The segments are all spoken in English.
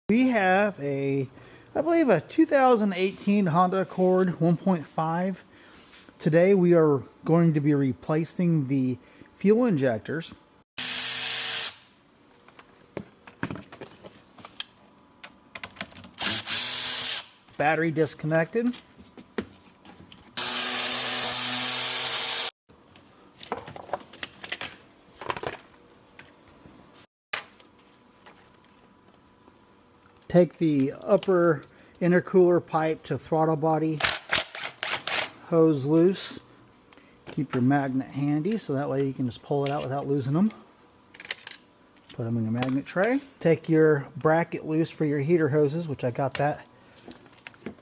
We have I believe a 2018 Honda Accord 1.5. Today we are going to be replacing the fuel injectors. Battery disconnected. Take the upper intercooler pipe to throttle body hose loose. Keep your magnet handy so that way you can just pull it out without losing them. Put them in your magnet tray. Take your bracket loose for your heater hoses, which I got that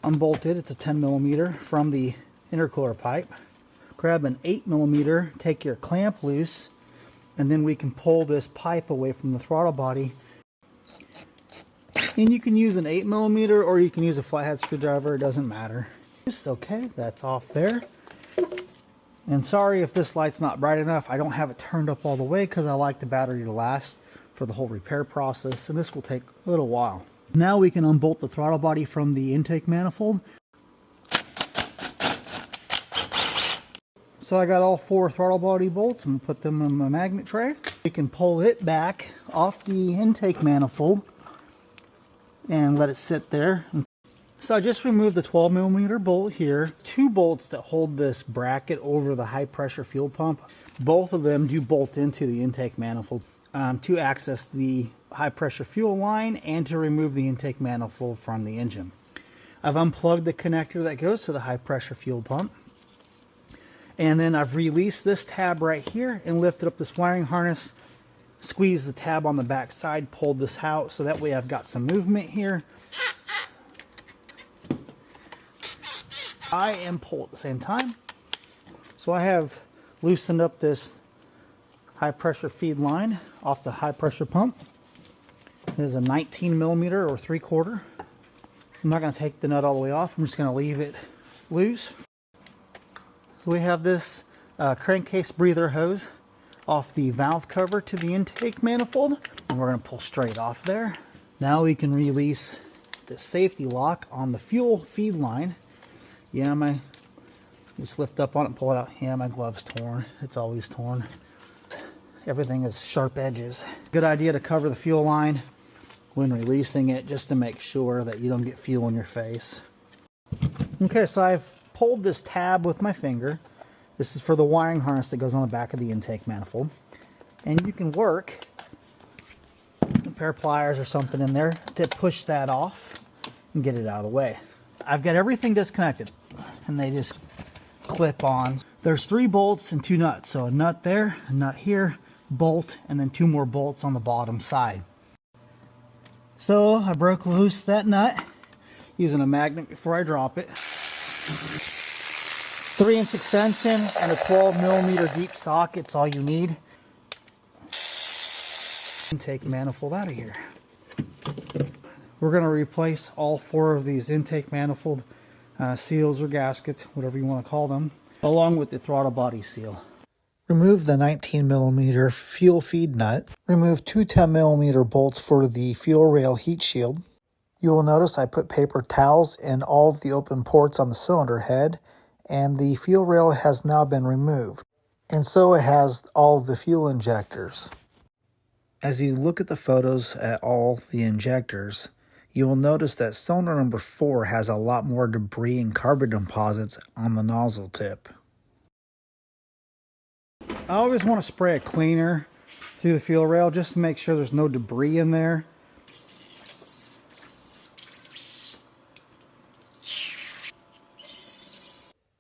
unbolted. It's a 10mm from the intercooler pipe. Grab an 8mm, take your clamp loose, and then we can pull this pipe away from the throttle body. And you can use an 8mm or you can use a flathead screwdriver, it doesn't matter. Okay, that's off there. And sorry if this light's not bright enough, I don't have it turned up all the way because I like the battery to last for the whole repair process, and this will take a little while. Now we can unbolt the throttle body from the intake manifold. So I got all 4 throttle body bolts and put them in my magnet tray. We can pull it back off the intake manifold and let it sit there. So I just removed the 12mm bolt here. 2 bolts that hold this bracket over the high pressure fuel pump. Both of them do bolt into the intake manifold to access the high pressure fuel line and to remove the intake manifold from the engine. I've unplugged the connector that goes to the high pressure fuel pump. And then I've released this tab right here and lifted up this wiring harness. Squeeze the tab on the back side, pulled this out so that way I've got some movement here. And pull at the same time. So I have loosened up this high pressure feed line off the high pressure pump. It is a 19mm or 3/4. I'm not going to take the nut all the way off. I'm just going to leave it loose. So we have this crankcase breather hose off the valve cover to the intake manifold, and we're going to pull straight off there. Now we can release the safety lock on the fuel feed line. Yeah, just lift up on it and pull it out. Yeah, my glove's torn. It's always torn. Everything is sharp edges. Good idea to cover the fuel line when releasing it, just to make sure that you don't get fuel in your face. Okay, so I've pulled this tab with my finger. This is for the wiring harness that goes on the back of the intake manifold. And you can work a pair of pliers or something in there to push that off and get it out of the way. I've got everything disconnected and they just clip on. There's 3 bolts and 2 nuts. So a nut there, a nut here, bolt, and then 2 more bolts on the bottom side. So I broke loose that nut using a magnet before I drop it. 3-inch extension and a 12mm deep socket's all you need. Intake manifold out of here. We're going to replace all 4 of these intake manifold seals or gaskets, whatever you want to call them, along with the throttle body seal. Remove the 19mm fuel feed nut. Remove 2 10mm bolts for the fuel rail heat shield. You will notice I put paper towels in all of the open ports on the cylinder head, and the fuel rail has now been removed. And so it has all the fuel injectors. As you look at the photos at all the injectors, you will notice that cylinder number 4 has a lot more debris and carbon deposits on the nozzle tip. I always want to spray a cleaner through the fuel rail just to make sure there's no debris in there.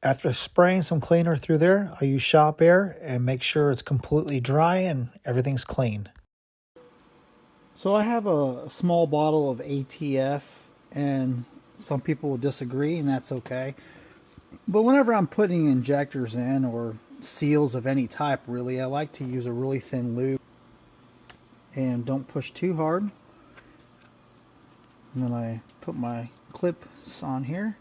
After spraying some cleaner through there, I use shop air and make sure it's completely dry and everything's clean. So I have a small bottle of ATF, and some people will disagree, and that's okay. But whenever I'm putting injectors in or seals of any type, really, I like to use a really thin lube. And don't push too hard. And then I put my clips on here,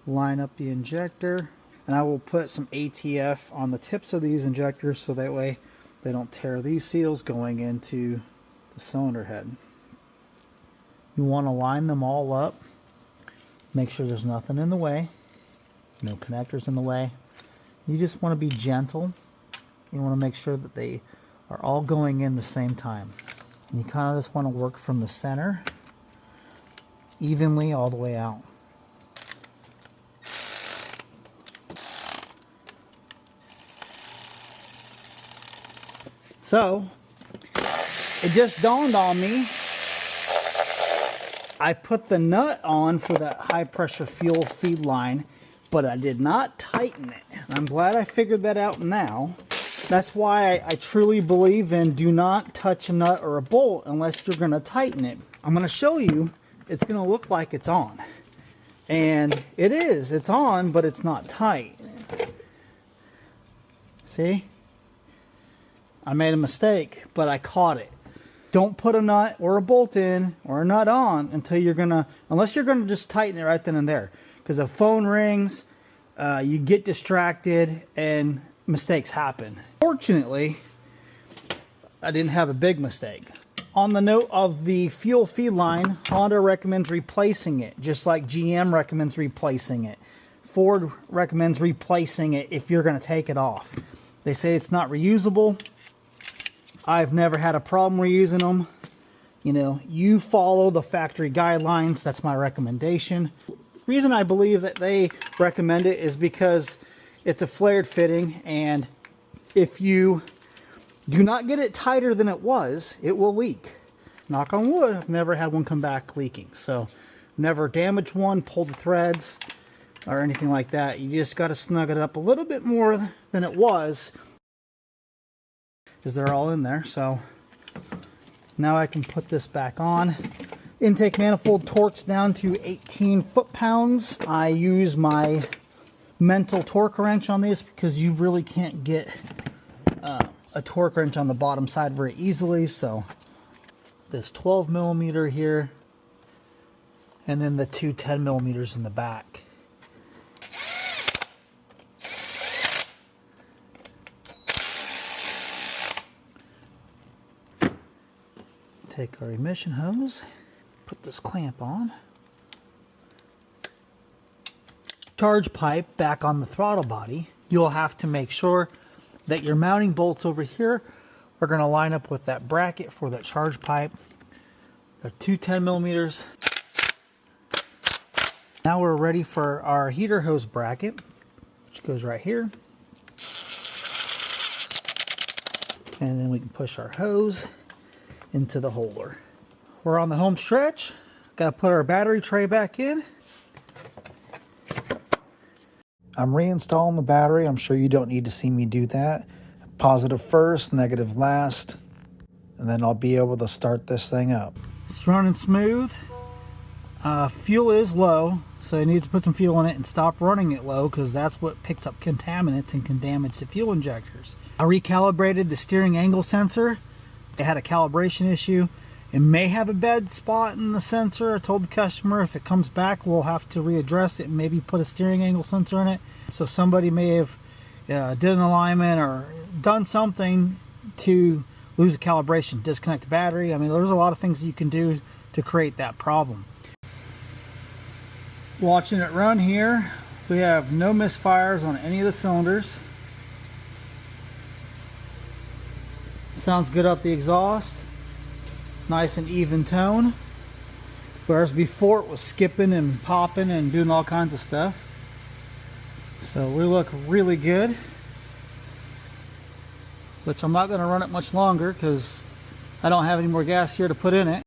line up the injector, and I will put some ATF on the tips of these injectors so that way they don't tear these seals going into the cylinder head. You want to line them all up. Make sure there's nothing in the way. No connectors in the way. You just want to be gentle. You want to make sure that they are all going in the same time. And you kind of just want to work from the center evenly all the way out. So, it just dawned on me, I put the nut on for that high pressure fuel feed line, but I did not tighten it. I'm glad I figured that out now. That's why I truly believe in do not touch a nut or a bolt unless you're going to tighten it. I'm going to show you, it's going to look like it's on. And it is, it's on, but it's not tight. See? I made a mistake, but I caught it. Don't put a nut or a bolt in or a nut on until you're gonna, unless you're gonna just tighten it right then and there. Because the phone rings, you get distracted, and mistakes happen. Fortunately, I didn't have a big mistake. On the note of the fuel feed line, Honda recommends replacing it, just like GM recommends replacing it. Ford recommends replacing it if you're gonna take it off. They say it's not reusable. I've never had a problem reusing them. You know, you follow the factory guidelines. That's my recommendation. The reason I believe that they recommend it is because it's a flared fitting, and if you do not get it tighter than it was, it will leak. Knock on wood, I've never had one come back leaking. So, never damaged one, pulled the threads, or anything like that. You just got to snug it up a little bit more than it was, because they're all in there. So now I can put this back on. Intake manifold torques down to 18 foot-pounds. I use my mental torque wrench on this because you really can't get a torque wrench on the bottom side very easily. So this 12 millimeter here, and then the two 10 millimeters in the back. Take our emission hose, put this clamp on. Charge pipe back on the throttle body. You'll have to make sure that your mounting bolts over here are going to line up with that bracket for that charge pipe. They're two 10 millimeters. Now we're ready for our heater hose bracket, which goes right here. And then we can push our hose into the holder. We're on the home stretch. Got to put our battery tray back in. I'm reinstalling the battery. I'm sure you don't need to see me do that. Positive first, negative last, and then I'll be able to start this thing up. It's running smooth. Fuel is low, so you need to put some fuel in it and stop running it low, because that's what picks up contaminants and can damage the fuel injectors. I recalibrated the steering angle sensor. It had a calibration issue. It may have a bad spot in the sensor. I told the customer if it comes back, we'll have to readdress it and maybe put a steering angle sensor in it. So somebody may have did an alignment or done something to lose the calibration, disconnect the battery. I mean, there's a lot of things you can do to create that problem. Watching it run here, we have no misfires on any of the cylinders. Sounds good out the exhaust. Nice and even tone. Whereas before it was skipping and popping and doing all kinds of stuff. So we look really good. Which I'm not going to run it much longer because I don't have any more gas here to put in it.